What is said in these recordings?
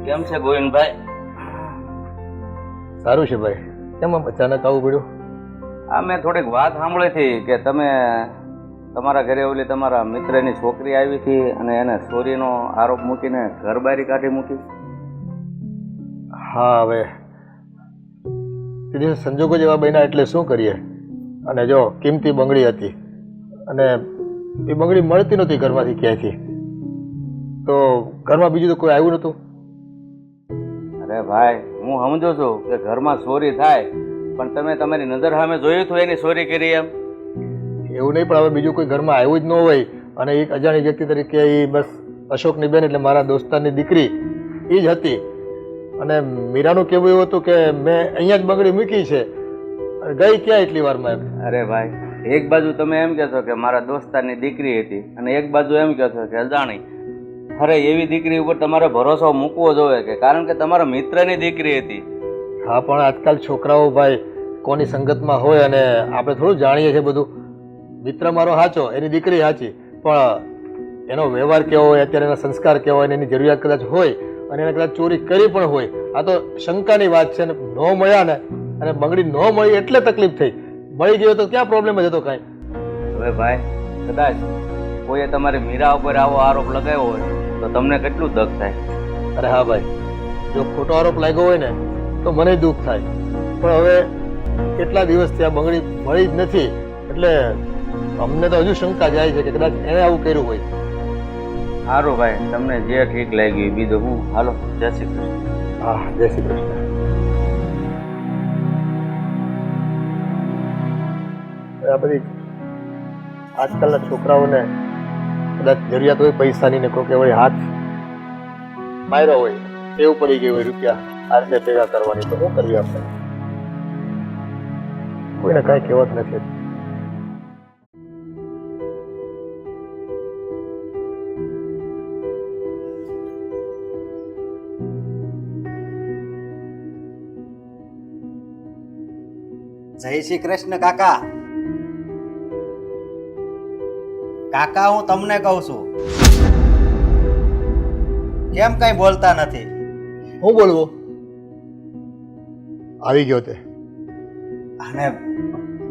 કેમ છે ગોવિંદભાઈ? સારું છે ભાઈ. કેમ આમ અચાનક આવવું પડ્યું? આ મેં થોડીક વાત સાંભળી હતી કે તમે તમારા ઘરે ઓલી તમારા મિત્રની છોકરી આવી હતી અને એને ચોરીનો આરોપ મૂકીને ઘર બારી કાઢી મૂકી. હા, હવે એ સંજોગો જેવા બન્યા એટલે શું કરીએ. અને જો કિંમતી બંગડી હતી અને એ બંગડી મળતી નહોતી ઘરમાંથી ક્યાંયથી, તો ઘરમાં બીજું તો કોઈ આવ્યું નહોતું. અરે ભાઈ, હું સમજો છું કે ઘરમાં ચોરી થાય, પણ તમે તમારી નજર સામે જોયું હતું એની ચોરી કરી એમ? એવું નહીં, પણ હવે બીજું કોઈ ઘરમાં આવ્યું જ ન હોય અને એક અજાણી વ્યક્તિ તરીકે એ બસ અશોકની બેન એટલે મારા દોસ્તારની દીકરી એ જ હતી. અને મીરાનું કહેવું એવું હતું કે મેં અહીંયા જ બંગડી મૂકી છે, ગઈ ક્યાં એટલી વારમાં એમ. અરે ભાઈ, એક બાજુ તમે એમ કહેશો કે મારા દોસ્તારની દીકરી હતી અને એક બાજુ એમ કહેશો કે અજાણી. અરે એવી દીકરી ઉપર તમારે ભરોસો મૂકવો જોઈએ કે કારણ કે તમારા મિત્રની દીકરી હતી. હા, પણ આજકાલ છોકરાઓ ભાઈ કોની સંગતમાં હોય અને આપણે થોડું જાણીએ છીએ બધું. મિત્ર મારો સાચો, એની દીકરી સાચી, પણ એનો વ્યવહાર કેવો હોય, અત્યારે એના સંસ્કાર કેવો હોય, એની જરૂરિયાત કદાચ હોય અને એને કદાચ ચોરી કરી પણ હોય. આ તો શંકાની વાત છે ને. ન મળ્યા ને અને બંગડી ન મળી એટલે તકલીફ થઈ. મળી ગયો તો ક્યાં પ્રોબ્લેમ જ હતો કાંઈ. હવે ભાઈ, કદાચ કોઈએ તમારી મીરા ઉપર આવો આરોપ લગાવ્યો હોય તો તમને કેટલું દુઃખ થાય? અરે હા ભાઈ, જો ખોટો આરોપ લાગ્યો હોય ને તો મને દુઃખ થાય, પણ હવે કેટલા દિવસથી આ બંગડી મળી જ નથી એટલે અમને તો હજુ શંકા જાય છે કે કદાચ એણે આવું કર્યું હોય. સારું ભાઈ, તમને જે ઠીક લાગ્યું બીજું હું. હાલો, જય શ્રી કૃષ્ણ. હા, જય શ્રી કૃષ્ણ. આ બધી આજકાલના છોકરાઓને કદાચ જરૂરિયાત હોય પૈસાની ને કોઈ વળી હાથ માર્યો હોય, એવું પડી ગયું હોય રૂપિયા આ રીતે ભેગા કરવાની, તો શું કરીએ આપણે? કોઈને કાંઈ કહેવત નથી. જય શ્રી કૃષ્ણ કાકા. કાકા, હું તમને કહું છું, કેમ કઈ બોલતા નથી? હું બોલવું? આવી ગયો તે. અને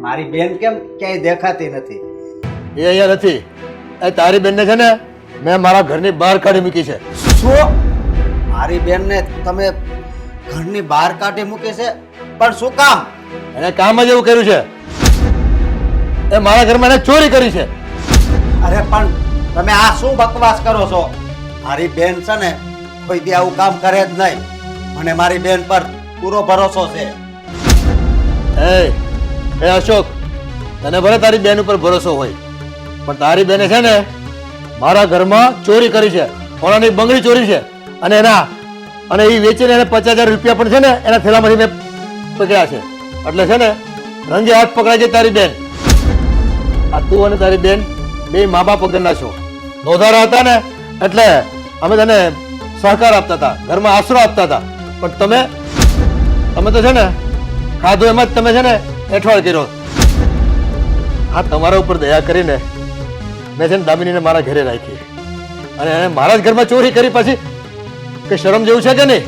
મારી બેન કેમ ક્યાંય દેખાતી નથી? એ અહીંયા નથી. એ તારી બેનને છે ને મેં મારા ઘરની બહાર કાઢી મૂકી છે. શું? મારી બેનને તમે ઘરની બહાર કાઢી મૂકી છે? પણ શું કામ? એને કામ જ એવું કર્યું છે. એ મારા ઘરમાં એને ચોરી કરી છે. અરે પણ તમે આ શું બકવાસ કરો છો? મારી બેન છે ને કોઈ દી આવું કામ કરે જ નહીં. મને મારી બેન પર પૂરો ભરોસો છે. એ અશોક, તને ભલે તારી બેન ઉપર ભરોસો હોય, પણ તારી બેને છે ને મારા ઘરમાં ચોરી કરી છે. સોનાની બંગડી ચોરી છે અને એ વેચીને એને 50,000 રૂપિયા પણ છે ને એના થેલામાંથી મેં પકડ્યા છે. એટલે છે ને રંગે હાથ પકડાય છે તારી બેન. આ તું અને તારી બેન બે મા બાપ વગરના છો. નોંધારા હતા ને એટલે અમે તને સહકાર આપતા હતા, ઘરમાં આશરો આપતા હતા, પણ તમે તો છે ને ખાધું એમાં જ તમે છે ને એઠવાડ કર્યો. હા, તમારા ઉપર દયા કરીને મેં છે ને દામિનીને મારા ઘરે રાખી અને એને મારા જ ઘરમાં ચોરી કરી. પછી કે શરમ જેવું છે કે નહીં?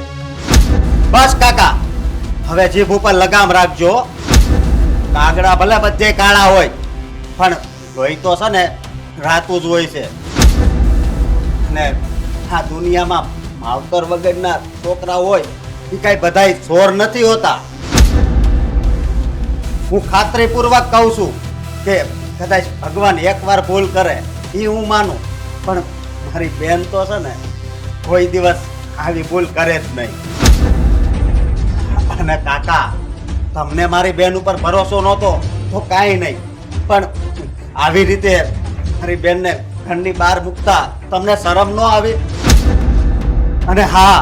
બસ કાકા, હવે જીભ ઉપર લગામ રાખજો. કાગડા ભલે બધે કાળા હોય, પણ લોહી તો છે ને રાતું જ હોય છે. અને આ દુનિયામાં માવતર વગરના છોકરા હોય એ કઈ બધાય ચોર નથી હોતા. હું ખાતરીપૂર્વક કહું છું કે કદાચ ભગવાન એકવાર ભૂલ કરે એ હું માનું, પણ મારી બેન તો છે ને કોઈ દિવસ આવી ભૂલ કરે જ નહીં. અને કાકા, તમને મારી બેન ઉપર ભરોસો નહોતો તો કાંઈ નહીં, પણ આવી રીતે મારી બેનને ઘરની બહાર મૂકતા તમને શરમ ન આવી? અને હા,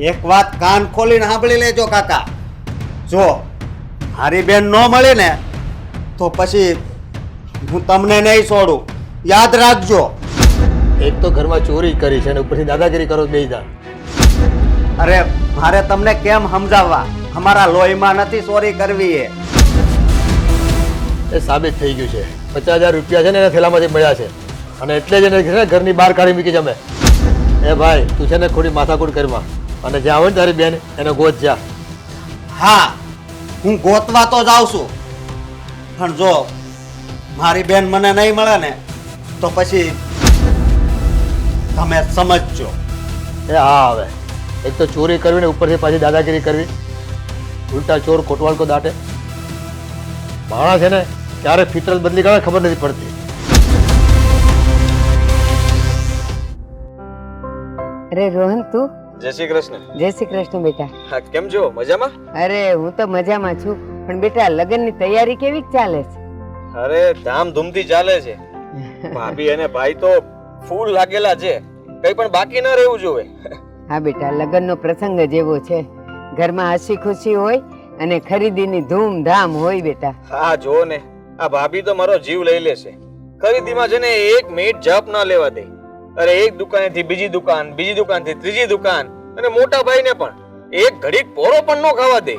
એક વાત કાન ખોલીને સાંભળી લેજો કાકા. જો મારી બેન ન મળી ને તો પછી હું તમને નહીં છોડું, યાદ રાખજો. એક તો ઘરમાં ચોરી કરી છે અને ઉપરથી દાદાગીરી કરો બે જણ. અરે મારે તમને કેમ સમજાવવા? અમારા લોહીમાં નથી ચોરી કરવી. એ સાબિત થઈ ગયું છે. 50,000 રૂપિયા છે ને એના થેલામાંથી મળ્યા છે અને એટલે જ એને ઘરની બહાર કાઢી મૂકી છે અમે. એ ભાઈ તું છે ને ખોટી માથાકૂટ કરમાં અને જ્યાં હોય ને તારી બેન એને ગોત જા. હા, હું ગોતવા તો જાઉં છું, પણ જો મારી બેન મને નહીં મળે ને તો પછી તમે સમજજો. એ હા, હવે એક તો ચોરી કરવી ને ઉપરથી પાછી દાદાગીરી કરવી. ઉલટા ચોર કોટવાલ કો દાટે. માણસ છે ને ક્યારે ફિટરલ બદલી કરે ખબર નથી પડતી. અરે રોહન, તું? જય શ્રી કૃષ્ણ. જય શ્રી કૃષ્ણ બેટા. હા, કેમ છો? મજામાં? અરે હું તો મજામાં છું, પણ બેટા લગ્નની તૈયારી કેવી ચાલે છે? અરે ધામધૂમથી ચાલે છે. ભાભી અને ભાઈ તો ફૂલ લાગેલા છે, કઈ પણ બાકી ન રહેવું જોઈએ. હા બેટા, લગ્નનો પ્રસંગ જ એવો છે. ઘરમાં હસી ખુશી હોય અને ખરીદીની ધૂમધામ હોય બેટા. હા જો ને, આ ભાભી તો મારો જીવ લઈ લેશે. ખરીદીમાં છે ને એક મિનિટ જપ ન લેવા દે. અરે એક દુકાનેથી બીજી દુકાન, બીજી દુકાનથી ત્રીજી દુકાન, અને મોટા ભાઈને પણ એક ઘડીક પોરો પણ ન ખાવા દે.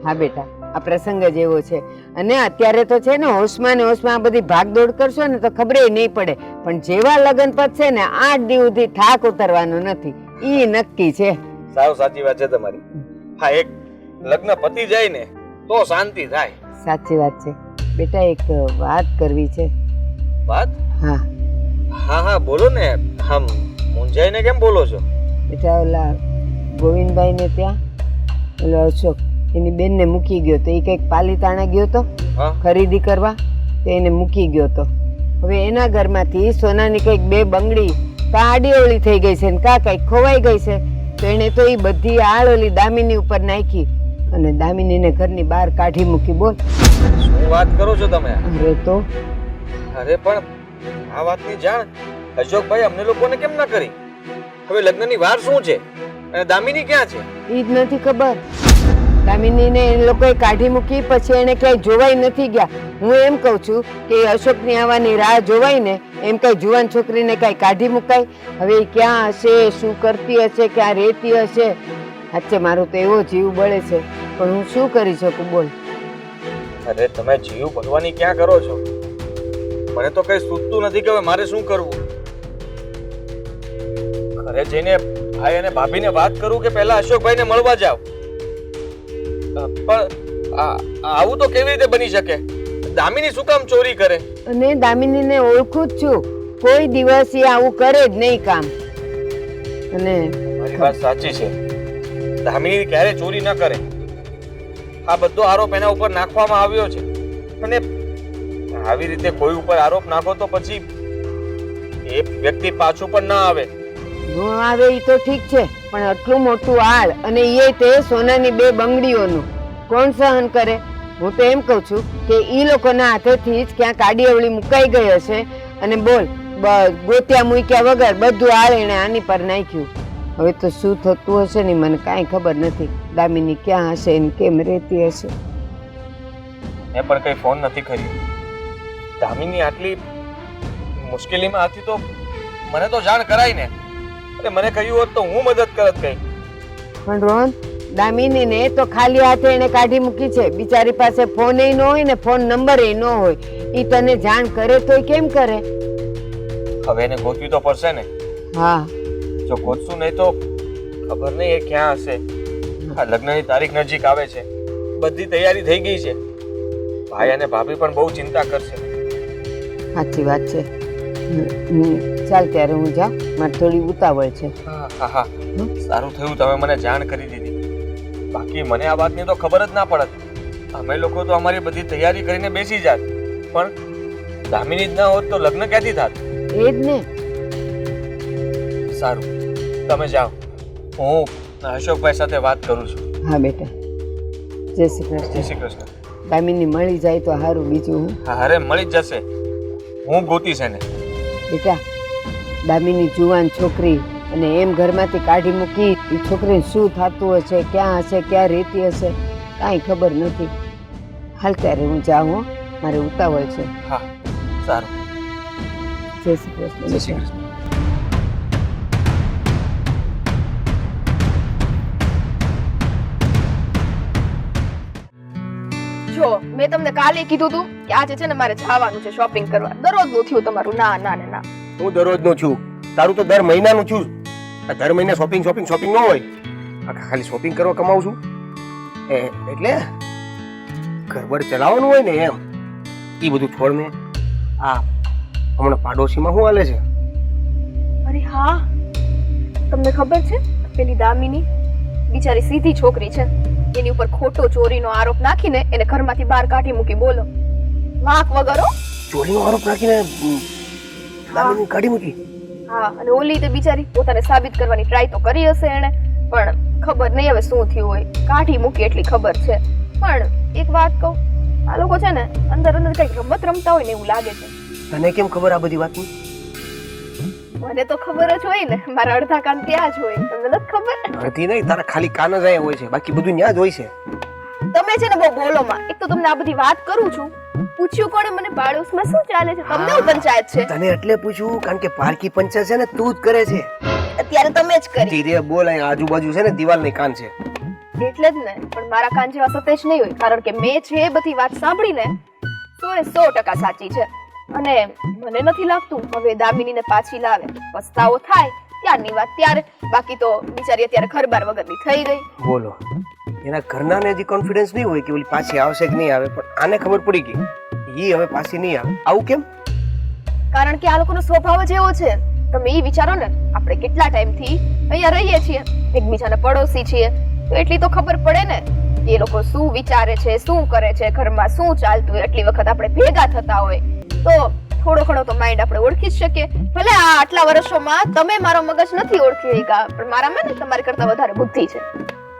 હા બેટા, આ પ્રસંગ જ એવો છે. અને અત્યારે તો છે ને હોશમાં ને હોશમાં આ બધી ભાગદોડ કરશો ને તો ખબર નહીં પડે, પણ જેવા લગ્ન પતશે ને 8 દિવસ સુધી થાક ઉતરવાનો નથી, ઈ નક્કી છે. સાવ સાચી વાત છે તમારી. હા, એક લગ્ન પતી જાય ને તો શાંતિ થાય. સાચી વાત છે બેટા. એક વાત કરવી છે. વાત? હા હા હા, બોલો ને. આમ મૂંઝાઈને કેમ બોલો છો? બેટા, ઓલા ગોવિંદભાઈ ને ત્યાં ઓલો અશોક એની બેનને મૂકી ગયો તો, એ કંઈક પાલીતાણા ગયો તો હા, ખરીદી કરવા, તો એને મૂકી ગયો તો. હવે એના ઘરમાંથી સોનાની કંઈક 2 બંગડી કા આડીઓળી થઈ ગઈ છે ને કા કંઈક ખોવાઈ ગઈ છે, તો એને તો એ બધી આળ ઓલી દામિની ઉપર નાખી અને દામિનીને ઘરની બહાર કાઢી મૂકી. બોલ, શું વાત કરો છો તમે? અરે તો અરે પણ આ વાતની જાણ અશોકભાઈ અમને લોકોને કેમ ના કરી? હવે લગ્નની વાર શું છે અને દામિની ક્યાં છે? ઈ જ નથી ખબર. દામિનીને એ લોકોએ કાઢી મૂકી, પછી એને ક્યાંય જોવાઈ નથી ગયા. હું એમ કહું છું કે અશોકની આવવાની રાહ જોવાય ને, એમ કઈ જુવાન છોકરીને કઈ કાઢી મુકાય? હવે ઈ ક્યાં હશે, શું કરતી હશે, ક્યાં રહેતી હશે? સાચે મારું તો એવો જીવ બળે છે, પણ હું શું કરી શકું? બોલ. અરે તમે જીવ ભરવાની ક્યાં કરો છો? મને તો કઈ સૂચતું નથી કે હવે મારે શું કરવું. ઘરે જઈને ભાઈ અને ભાભીને વાત કરું કે પહેલા અશોકભાઈને મળવા જાવ? પણ આવું તો કેવી રીતે બની શકે? દામિની શું કામ ચોરી કરે? અને દામિનીને ઓળખું જ છું, કોઈ દિવસ એ આવું કરે જ નહીં કામ. અને મારી વાત સાચી છે, દામિની ક્યારે ચોરી ન કરે. આ બધો આરોપ એના ઉપર નાખવામાં આવ્યો છે, અને આવી રીતે કોઈ ઉપર આરોપ નાખો તો પછી એ વ્યક્તિ પાછું પણ ના આવે. ન આવે ઈ તો ઠીક છે, પણ આટલું મોટું આળ, અને એ તે સોનાની 2 બંગડીઓનું કોણ સહન કરે? હું તો એમ કહું છું કે ઈ લોકોના હાથેથી જ ક્યાંક આડીઅવળી મુકાઈ ગઈ હશે, અને બોલ ગોત્યા મૂક્યા વગર બધું આળ એણે આની પર નાખ્યું. હવે તો શું થતું હશે ને મને કાંઈ ખબર નથી. દામિની ક્યાં હશે ને કેમ રહેતી હશે? મેં પણ કઈ ફોન નથી કર્યો. દામિની આટલી મુશ્કેલીમાં હતી તો મને તો જાણ કરાય ને. અરે મને કહ્યું હોત તો હું મદદ કરત કઈ. પણ રોહન, દામિનીને તો ખાલી હાથે એને કાઢી મૂકી છે. બિચારી પાસે ફોન ન હોય ને ફોન નંબર ન હોય. ઈ તને જાણ કરે તોય કેમ કરે? હવે એને ગોતવી તો પડશે ને. હા, જો ગોતશું નહીં તો ખબર નહીં એ ક્યાં હશે. આ લગ્નની તારીખ નજીક આવે છે, બધી તૈયારી થઈ ગઈ છે. ભાઈ અને ભાભી પણ બહુ ચિંતા કરશે. સાચી વાત છે. ચાલ ત્યારે હું જાઉં, મારે થોડી ઉતાવળ છે. હા હા, સારું થયું તમે મને જાણ કરી દીધી. બાકી મને આ વાતની તો ખબર જ ના પડત. અમે લોકો તો અમારી બધી તૈયારી કરીને બેસી જાત, પણ દામિની જ ના હોત તો લગ્ન ક્યાંથી થાત? એ જ ને. સારું, તમે જાઓ, હું અશોકભાઈ સાથે વાત કરું છું. હા બેટા, જય શ્રી જય કૃષ્ણ. શ્રી કૃષ્ણ. દામિની મળી જાય તો સારું. બીજું હું હા, અરે મળી જ જશે, હું ગોતીશ એને. બેટા, દામિની જુવાન છોકરી, અને એમ ઘરમાંથી કાઢી મૂકી, એ છોકરીને શું થતું હશે, ક્યાં હશે, ક્યાં રહેતી હશે, કાંઈ ખબર નથી. હાલ ત્યારે હું જાઉં હો, મારે ઉતાવળ છે. હા, સારું. જય શ્રી કૃષ્ણ. જય શ્રી કૃષ્ણ. જો મેં તમને કાલે કીધું તું કે આજે છે ને મારે જવાનું છે શોપિંગ કરવા. દરરોજનું થયું તમારું ના ના ને ના. હું દરરોજનો છું. તારું તો દર મહિનાનું થયું. આ દર મહિને શોપિંગ શોપિંગ શોપિંગ ન હોય. આ ખાલી શોપિંગ કરવા કમાવું છું એટલે ઘરબર ચલાવવાનું હોય ને એમ. એ બધું છોડ ને આ હમણાં પાડોશીમાં શું હાલે છે? અરે હા, તમને ખબર છે પેલી દામિની બિચારી સીધી છોકરી છે, એની ઉપર ખોટો ચોરીનો આરોપ નાખીને એને ઘરમાંથી બહાર કાઢી મૂકી. બોલો, વાંક વગર હો. ચોરીનો આરોપ નાખીને દામિની કાઢી મૂકી? હા, અને ઓલી તે બિચારી પોતાને સાબિત કરવાની ટ્રાય તો કરી હશે એને, પણ ખબર નહીં હવે શું થયું હોય. કાઢી મૂકી એટલી ખબર છે. પણ એક વાત કહું, આ લોકો છે ને અંદર અંદર કઈક રમત રમતા હોય ને એવું લાગે છે. તને કેમ ખબર આ બધી વાતની? મને તો ખબર જ હોય ને, મારા અડધા કાન ત્યાં જ હોય. તમને નથી ખબર? નથી નહીં, તારા ખાલી કાન જ અહીંયા હોય છે, બાકી બધું ત્યાં જ હોય છે. તમે છે ને બહુ બોલોમાં. એક તો તમને આ બધી વાત કરું છું, પૂછ્યું કોણે મને પાડોશમાં શું ચાલે છે? તમને હું પંચાયત છે? તને એટલે પૂછ્યું કારણ કે પારકી પંચાયત છે ને તું જ કરે છે. અત્યારે તમે જ કરી ધીરે બોલ, અહીં આજુબાજુ છે ને દિવાલ ની કાન છે. એટલે જ ને. પણ મારા કાન જેવા સતેજ નહીં હોય, કારણ કે મેં છે એ બધી વાત સાંભળીને 100% સાચી છે. અને મને નથી લાગતું હવે દામિનીને પાછી લાવે. પસ્તાવો થાય ત્યારની વાત ત્યારે, બાકી તો બિચારી અત્યારે ઘરબાર વગરની થઈ ગઈ. બોલો, એના ઘરના ને હજી કોન્ફિડન્સ નહીં હોય કે ઓલી પાછી આવશે કે નહીં આવે, પણ આને ખબર પડી ગઈ ઈ હવે પાછી નહીં આવે. આવું કેમ? કારણ કે આ લોકોનો સ્વભાવ જ એવો છે. તમે એ વિચારો ને, આપણે કેટલા ટાઈમથી અહીંયા રહીએ છીએ, એકબીજાના પડોશી છીએ, તો એટલી તો ખબર પડે ને એ લોકો શું વિચારે છે, શું કરે છે, ઘરમાં શું ચાલતું હોય. એટલી વખત આપણે ભેગા થતા હોય તો થોડો ઘણો તો માઇન્ડ આપણે ઓળખી જ શકીએ. ભલે આ આટલા વર્ષોમાં તમે મારો મગજ નથી ઓળખી શક્યા, પણ મારામાં ને તમારી કરતા વધારે બુદ્ધિ છે.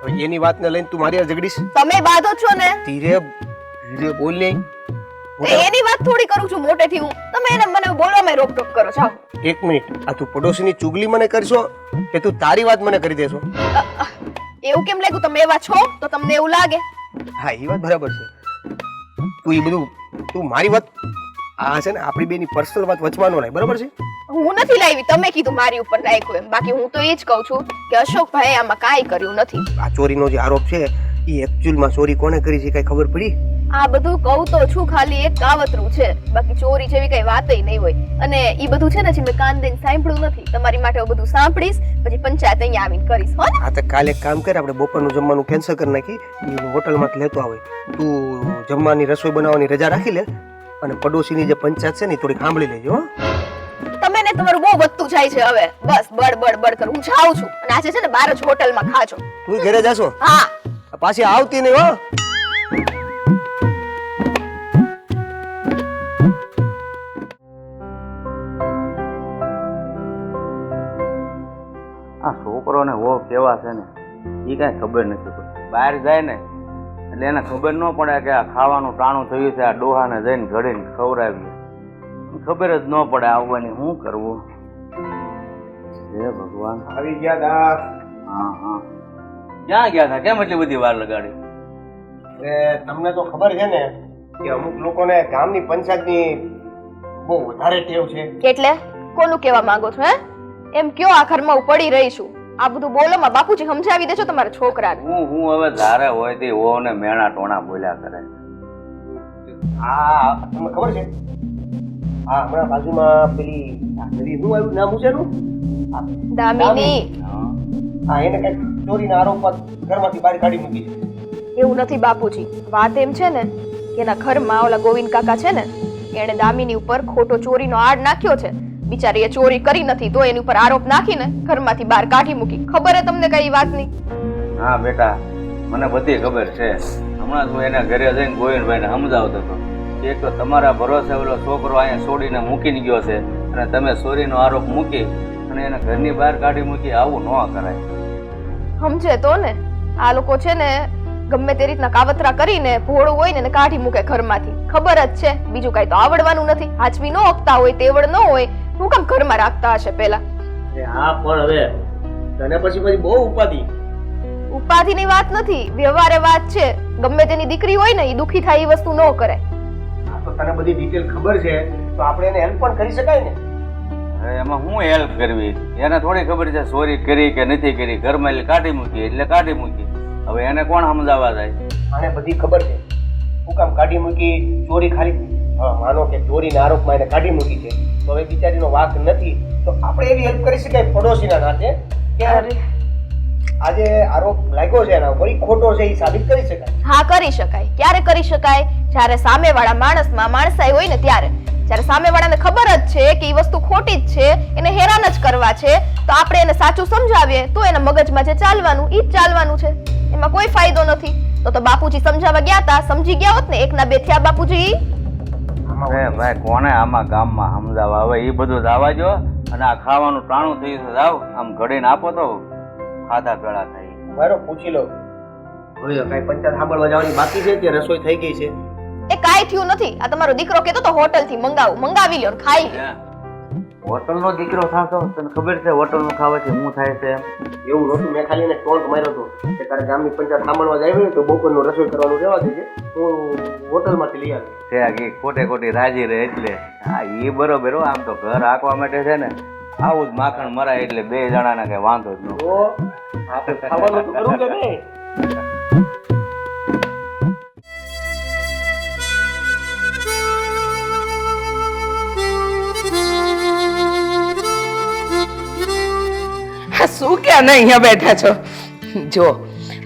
હવે એની વાતને લઈને તું મારી હારે ઝઘડીશ? તમે બાંધો છો ને, ધીરે ધીરે બોલ નહીં. એની વાત થોડી કરું છું મોટેથી હું. તમે એને મને બોલવામાં રોકટોક કરો છો. એક મિનિટ, આ તું પડોશીની ચુગલી મને કરશો કે તું તારી વાત મને કરી દેશો? એવું કેમ લાગ્યું? તમે એવા છો તો તમને એવું લાગે. હા, એ વાત બરાબર છે. તું એ બધું તું મારી વાત, આ છે ને આપણી બેની પર્સનલ વાત વચમાં ન લાય, બરાબર છે? હું નથી લાવી, તમે કીધું મારી ઉપર નાખ્યું એમ. બાકી હું તો એ જ કહું છું કે અશોકભાઈ આમાં કાંઈ કર્યું નથી. આ ચોરીનો જે આરોપ છે એ એકચ્યુઅલમાં ચોરી કોણે કરી છે કઈ ખબર પડી? આ બધું કહું તો છું, ખાલી એક કાવતરું છે, બાકી ચોરી જેવી કઈ વાત નહીં હોય. અને એ બધું છે ને જે મેં કાન દઈને સાંભળ્યું નથી. તમારી માટે બધું સાંભળીશ, પછી પંચાયત અહીંયા આવીને કરીશ. હો ને? હા, તો કાલે એક કામ કર, આપણે બપોરનું જમવાનું કેન્સલ કરી નાખી, હોટલમાંથી લેતો આવે. તું જમવાની રસોઈ બનાવવાની રજા રાખી લે, અને પડોશીની જે પંચાયત છે ને થોડી સાંભળી લેજો. હો, તમે ને તમારું બહુ વધતું જાય છે હવે. બસ બડ બડ બડ કર. હું જાઉં છું, અને આજે છે ને બહાર જ હોટલમાં ખાજો. તું ઘરે જાશો? હા. પાછી આવતી નહીં હો. આ છોકરોને હો કેવા છે ને એ કાંઈ ખબર નથી પડતી. બહાર જાય ને એટલે એને ખબર ન પડે કે આ ખાવાનું ટાણું થયું છે, આ ડોહાને જઈને ઘડીને ખવડાવીએ. ખબર જ ન પડે આવવાની. શું કરવું? હે ભગવાન. આવી ગયા દાસ? હા હા. ક્યાં ગયા હતા? કેમ એટલી બધી વાર લગાડી? તમને તો ખબર છે ને કે અમુક લોકોને ગામની પંચાયતની બહુ વધારે ટેવ છે. એટલે કોનું કેવા માંગો છો? હે એમ કયો આ ઘરમાં હું પડી રહી છું? આ બધું બોલોમાં બાપુજી સમજાવી દેજો તમારા છોકરાને. હું હવે ધારે હોય તે હો ને મેણા ટોણા બોલ્યા કરે. હા, તમને ખબર છે હા હમણાં બાજુમાં પેલી શું આવ્યું નામ છે એનું? દામિની. હા, એને કઈક ચોરીના આરોપમાં ઘરમાંથી બહાર કાઢી મૂકી છે. એવું નથી બાપુજી. વાત એમ છે ને કે એના ઘરમાં ઓલા ગોવિંદ કાકા છે ને, એને દામિની ઉપર ખોટો ચોરીનો આડ નાખ્યો છે. બિચારી એ ચોરી કરી નથી તો એની ઉપર આરોપ નાખીને ઘરમાંથી બહાર કાઢી મૂકી. ખબર હે તમને કઈ વાતની? હા બેટા, મને બધી ખબર છે. હમણાં હું એના ઘરે જઈને ગોવિંદભાઈને સમજાવતો હતો. એક તો તમારા ભરોસે ઓલો છોકરો અહીંયા છોડીને મૂકીને ગયો છે, અને તમે ચોરીનો આરોપ મૂકી અને એને ઘરની બહાર કાઢી મૂકી. આવું ન કરાય. સમજે તો ને, આ લોકો છે ને ગમે તે રીતના કાવતરા કરીને ભોળું હોય ને કાઢી મૂકે ઘરમાંથી. ખબર જ છે, બીજું કઈ તો આવડવાનું નથી. હાચવી ન ઓકતા હોય, તેવડ ન હોય, હું કામ ઘરમાં રાખતા હશે પેલા? હા, પણ હવે તને પછી બહુ ઉપાધિ. ઉપાધિની વાત નથી, વ્યવહારે વાત છે. ગમે તેની દીકરી હોય ને એ દુખી થાય એ વસ્તુ ન કરાય. આ તો તને બધી ડિટેલ ખબર છે તો આપણે એને હેલ્પ પણ કરી શકાય ને. હવે એમાં હું હેલ્પ કરવી? એને થોડી ખબર છે ચોરી કરી કે નથી કરી. ઘરમાં એટલે કાઢી મૂકી એટલે કાઢી મૂકી. હવે એને કોણ સમજાવવા જાય? આને બધી ખબર છે. હું કામ કાઢી મૂકી, ચોરી ખાલી હા માનો કે ચોરીના આરોપમાં એને કાઢી મૂકી છે તો હવે બિચારીનો વાંક નથી તો આપણે એવી હેલ્પ કરી શકાય પડોશીના નાતે કે આજે આરોપ લાગ્યો છે એના ઉપર ઈ ખોટો છે એ સાબિત કરી શકાય. હા કરી શકાય. ક્યારે કરી શકાય? જ્યારે સામેવાળા માણસમાં માણસાઈ હોય ને ત્યારે. જ્યારે સામેવાળાને ખબર જ છે કે એ વસ્તુ ખોટી જ છે, એને હેરાન જ કરવા છે, તો આપણે એને સાચું સમજાવીએ તો એના મગજમાં જે ચાલવાનું ઈ જ ચાલવાનું છે. એમાં કોઈ ફાયદો નથી. તો બાપુજી સમજાવવા ગયા હતા, સમજી ગયા હોત ને, એકના બે થયા બાપુજી. ભાઈ કોને આમાં ગામમાં સમજાવવા? હવે એ બધું જવા જો અને આ ખાવાનું ટાણું થયું છે, જાવ આમ ઘડીને આપો તો ખાધા પેળા થાય. મારો પૂછી લો હવે કઈ પંચાયત સાંભળવા જવાની બાકી છે કે રસોઈ થઈ ગઈ છે? એ કાઈ થયું નથી. આ તમારો દીકરો કહેતો તો હોટલ થી મંગાવી લ્યો ને ખાઈ લ્યો. હોટલ નો દીકરો થાતો તને ખબર છે હોટલ નું ખાવાથી શું થાય છે? એવું નહોતું. મેં ખાલી એને ટોન્ટ માર્યો હતો કે તારે ગામની પંચાયત સાંભળવા જાય હોય તો બપોરનું રસોઈ કરવાનું રહેવા દેજે, હું હોટલમાંથી લઈ આવી. તે ખોટે ખોટી રાજી રહે એટલે હા એ બરોબર હો. આમ તો ઘર આંકવા માટે છે ને આવું જ માખણ મરાય એટલે બે જણાને કઈ વાંધો જ ન. તો આપણે ખાવાનું તો કરવું કે નહીં? શું કે અને અહીંયા બેઠા છો? જો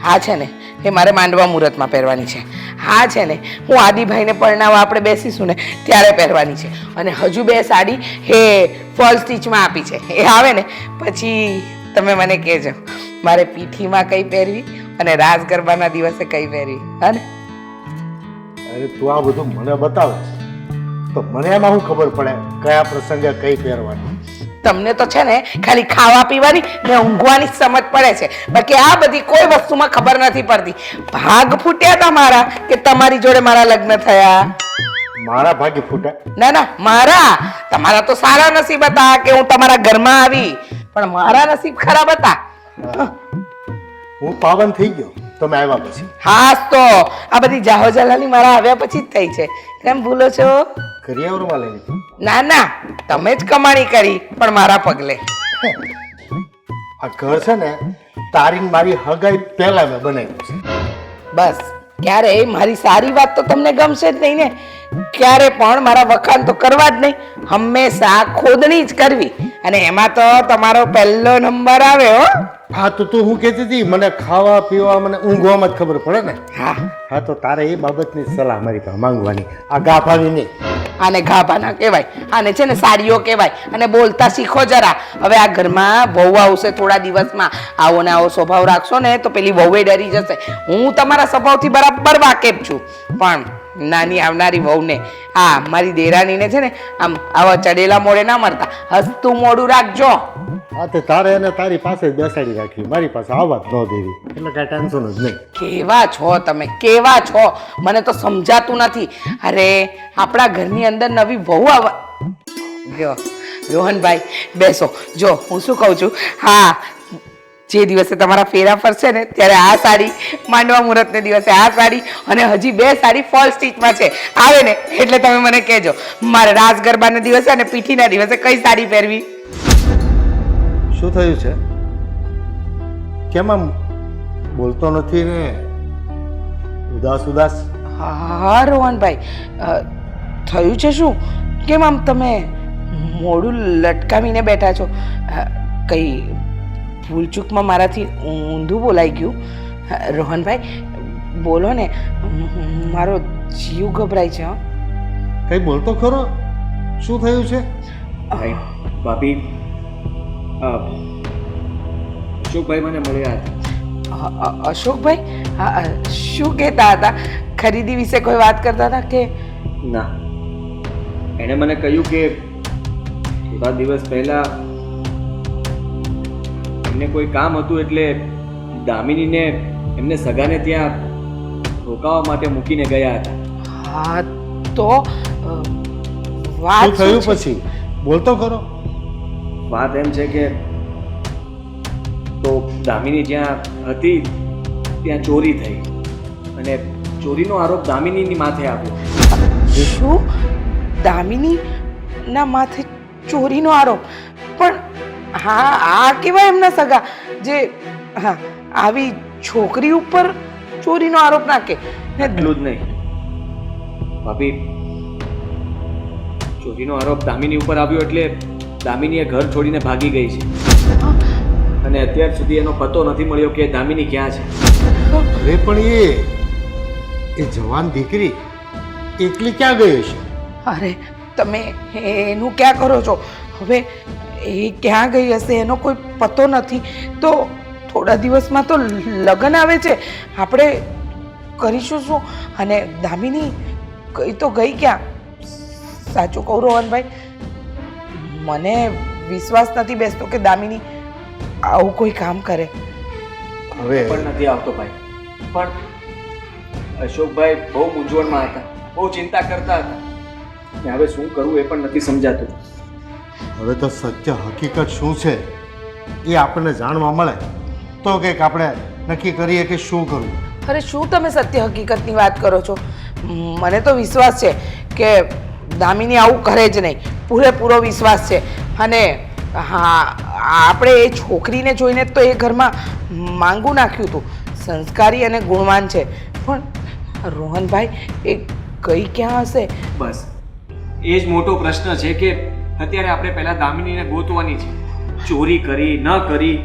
હા છે ને એ મારે માંડવા મુહૂર્તમાં પહેરવાની છે. હા છે ને હું આદિભાઈને પરણાવવા આપણે બેસીશું ને ત્યારે પહેરવાની છે. અને હજુ બે સાડી એ ફોલ સ્ટીચમાં આપી છે, એ આવે ને પછી તમે મને કહેજો મારે પીઠીમાં કઈ પહેરવી અને રાસ ગરબાના દિવસે કઈ પહેરવી. હા ને? અરે તું આ બધું મને બતાવે તો મને એમાં શું ખબર પડે કયા પ્રસંગે કઈ પહેરવાનું? તમને તો છે ને ખાલી ખાવા પીવાની ને ઊંઘવાની જ સમજ પડે છે, બાકી આ બધી કોઈ વસ્તુમાં ખબર નથી પડતી. ભાગ ફૂટ્યા હતા મારા કે તમારી જોડે મારા લગ્ન થયા? મારા ભાગે ફૂટા? ના ના મારા. તમારા તો સારા નસીબ હતા કે હું તમારા ઘરમાં આવી, પણ મારા નસીબ ખરાબ હતા. હું પાવન થઈ ગયો તમે આવ્યા પછી. હાસ તો આ બધી જાહો જલાલી મારા આવ્યા પછી જ થઈ છે. કેમ ભૂલો છો? કરિયાવરમાં લઈને ના ના તમે જ કમાણી કરી પણ મારા પગલે. આ ઘર છે ને તારી ને મારી હગાઈ પહેલા મેં બનાવ્યું છે. બસ ક્યારે મારી સારી વાત તો તમને ગમશે જ નહીં ને. ક્યારે પણ મારા વખાણ તો કરવા જ નહીં, હંમેશા ખોદણી જ કરવી. અને એમાં તો તમારો પહેલો નંબર આવે હો. હા તો તું હું કહેતી હતી મને ખાવા પીવા મને ઊંઘવામાં જ ખબર પડે ને. હા હા તો તારે એ બાબતની સલાહ મારી પાસે માંગવાની, આ ગાભાની નહીં. આને ગાભા ના કહેવાય, આને છે ને સાડીઓ કહેવાય. અને બોલતા શીખો જરા. હવે આ ઘરમાં વહુ આવશે થોડા દિવસમાં, આવો ને આવો સ્વભાવ રાખશો ને તો પેલી વહુએ ડરી જશે. હું તમારા સ્વભાવથી બરાબર વાકેફ છું, પણ નાની આવનારી વહુને હા મારી દેરાણીને છે ને આમ આવા ચડેલા મોડે ના મરતા, હસતું મોડું રાખજો. હા તે તારે એને તારી પાસે જ બેસાડી રાખી, મારી પાસે આવવા જ ન દેવી, એટલે કાંઈ ટેન્શન જ નહીં. કેવા છો તમે, કેવા છો? મને તો સમજાતું નથી. અરે આપણા ઘરની અંદર નવી વહુ આવવા. જો રોહનભાઈ બેસો. જો હું શું કહું છું, હા જે દિવસે તમારા ફેરા ફરશે ને ત્યારે આ સાડી, માંડવા મુહૂર્તને દિવસે આ સાડી, અને હજી બે સાડી ફોલ સ્ટીચમાં છે, આવે ને એટલે તમે મને કહેજો. મારે રાસ ગરબાના દિવસે અને પીઠીના દિવસે કઈ સાડી પહેરવી. શું થયું છે? કેમ આમ બોલતો નથી ને? ઉદાસ ઉદાસ? હા રોહનભાઈ થયું છે શું? કેમ આમ તમે મોઢું લટકાવીને બેઠા છો? કઈ ભૂલચૂકમાં મારાથી ઊંધું બોલાઈ ગયું? રોહનભાઈ બોલો ને, મારો જીવ ગભરાય છે. કઈ બોલતો ખરો? શું થયું છે? ભાભી અશોકભાઈ મને મળ્યા હતા. અશોકભાઈ શું કહેતા હતા? ખરીદી વિશે કોઈ વાત કરતા હતા કે? ના, એણે મને કહ્યું કે થોડા દિવસ પહેલા એમને કોઈ કામ હતું એટલે દામિનીને એમને સગાને ત્યાં રોકાવા માટે મૂકીને ગયા હતા. હા તો વાત શું થયું પછી? બોલતો ખરો? વાત એમ છે કે તો દામિની જ્યાં હતી ત્યાં ચોરી થઈ અને ચોરીનો આરોપ દામિનીની માથે આવ્યો. શું? દામિની ના માથે ચોરીનો આરોપ? પણ હા આ કેવા એમના સગા જે હા આવી છોકરી ઉપર ચોરીનો આરોપ નાખે? એટલું જ નહીં ભાભી, ચોરીનો આરોપ દામિની ઉપર આવ્યો એટલે દામિનીએ ઘર છોડીને ભાગી ગઈ છે અને અત્યાર સુધી એનો પતો નથી મળ્યો કે દામિની ક્યાં છે. અરે પણ એ જવાન દીકરી એકલી ક્યાં ગઈ છે? અરે તમે એનું ક્યાં કરો છો? હવે એ ક્યાં ગઈ હશે એનો કોઈ પતો નથી. તો થોડા દિવસમાં તો લગ્ન આવે છે, આપણે કરીશું શું? અને દામિની ગઈ તો ગઈ ક્યાં? સાચું કહું રોહનભાઈ, મને વિશ્વાસ નથી બેસતો કે દામિની આવું કોઈ કામ કરે. હવે પણ નથી આવતો ભાઈ. પણ અશોકભાઈ બહુ મૂંઝવણમાં હતા, બહુ ચિંતા કરતા હતા ને હવે શું કરવું એ પણ નથી સમજાતું. હવે તો સત્ય હકીકત શું છે એ આપણને જાણવા મળે તો કંઈક આપણે નક્કી કરીએ કે શું કરવું. અરે શું તમે સત્ય હકીકતની વાત કરો છો? મને તો વિશ્વાસ છે કે દામિની આવું કરે જ નહીં, પૂરેપૂરો વિશ્વાસ છે. અને હા, આપણે એ છોકરીને જોઈને તો એ ઘરમાં માંગું નાખ્યું હતું. સંસ્કારી અને ગુણવાન છે. પણ રોહનભાઈ એ ગઈ ક્યાં હશે? બસ એ જ મોટો પ્રશ્ન છે કે અત્યારે આપણે પહેલા દામિનીને ગોતવાની છે. ચોરી કરી ન કરી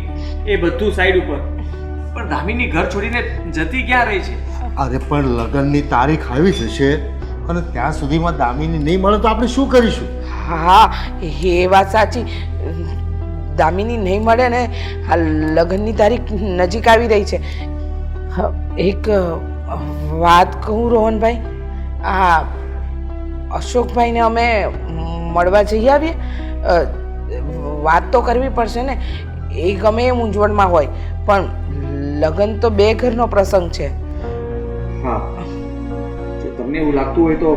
એ બધું સાઈડ ઉપર, પણ દામિની ઘર છોડીને જતી ક્યાં રહી છે? અરે પણ લગ્નની તારીખ આવી જશે અને ત્યાં સુધીમાં દામિની નહીં મળે તો આપણે શું કરીશું? હા, એ વાત સાચી. દામિની નહીં મળે ને આ લગ્નની તારીખ નજીક આવી રહી છે. એક વાત કહું રોહનભાઈ, આ અશોકભાઈને અમે મળવા જઈ આવીએ. વાત તો કરવી પડશે ને, એ ગમે એ મૂંઝવણમાં હોય પણ લગ્ન તો બે ઘરનો પ્રસંગ છે. હા, જો તમને એવું લાગતું હોય તો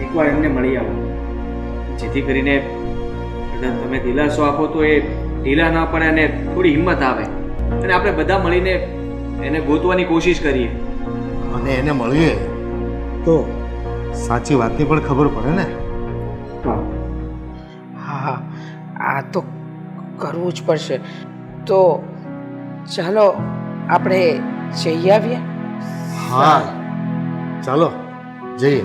એકવાર એમને મળી આવો, જેથી કરીને તમે દિલાસો આપો તો એ ઢીલા ના પડે અને થોડી હિંમત આવે અને આપણે બધા મળીને એને ગોતવાની કોશિશ કરીએ. અને એને મળીએ તો સાચી વાતની પણ ખબર પડે ને. હા, આ તો કરવું જ પડશે. તો ચાલો આપણે જઈ આવીએ. હા ચાલો જઈએ.